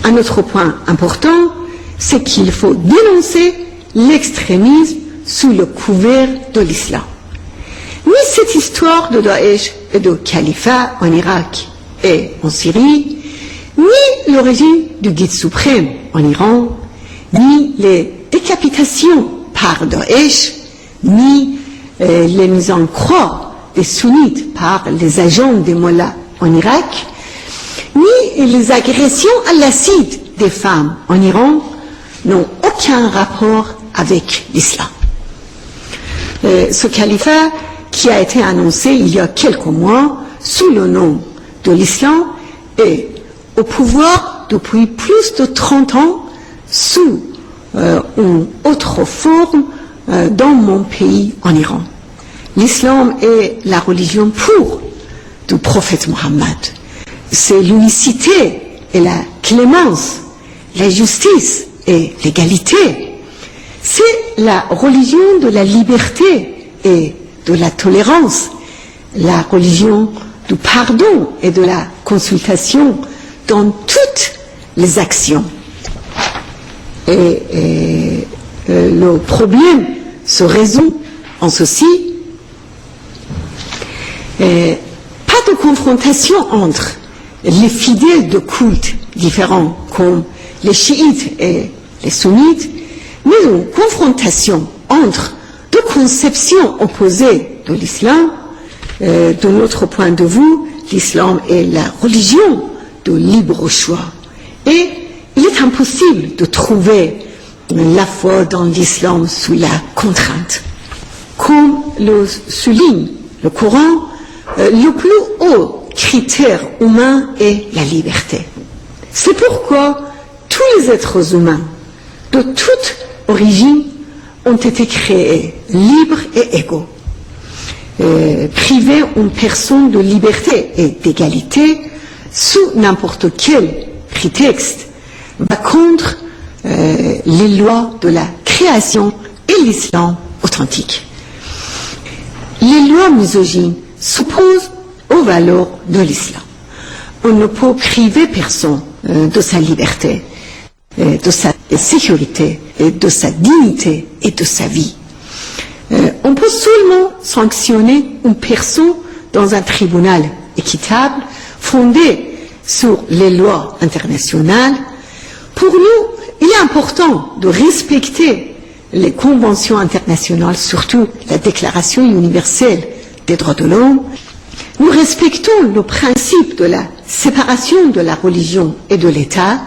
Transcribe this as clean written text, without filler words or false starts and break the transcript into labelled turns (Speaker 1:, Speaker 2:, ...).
Speaker 1: Un autre point important, c'est qu'il faut dénoncer l'extrémisme sous le couvert de l'islam. Ni cette histoire de Daesh et de califat en Irak et en Syrie, ni le régime du guide suprême en Iran, ni les décapitations par Daesh, ni les mises en croix des sunnites par les agents des mollahs en Irak, ni les agressions à l'acide des femmes en Iran n'ont aucun rapport avec l'islam. Ce califat qui a été annoncé il y a quelques mois sous le nom de l'islam est au pouvoir depuis plus de 30 ans sous une autre forme dans mon pays en Iran. L'islam est la religion pure du prophète Mohammed. C'est l'unicité et la clémence, la justice et l'égalité. C'est la religion de la liberté et de la tolérance, la religion du pardon et de la consultation dans toutes les actions. Et le problème se résout en ceci. Pas de confrontation entre les fidèles de cultes différents comme les chiites et les sunnites, mais une confrontation entre deux conceptions opposées de l'islam. De notre point de vue, l'islam est la religion de libre choix. Et il est impossible de trouver la foi dans l'islam sous la contrainte. Comme le souligne le Coran, le plus haut critère humain est la liberté. C'est pourquoi tous les êtres humains de toute origine ont été créés libres et égaux. Priver une personne de liberté et d'égalité sous n'importe quel prétexte va contre les lois de la création et l'islam authentique. Les lois misogynes s'opposent aux valeurs de l'islam. On ne peut priver personne de sa liberté, de sa sécurité, de sa dignité et de sa vie. On peut seulement sanctionner une personne dans un tribunal équitable fondé sur les lois internationales. Pour nous, il est important de respecter les conventions internationales, surtout la Déclaration universelle des droits de l'homme. Nous respectons le principe de la séparation de la religion et de l'État,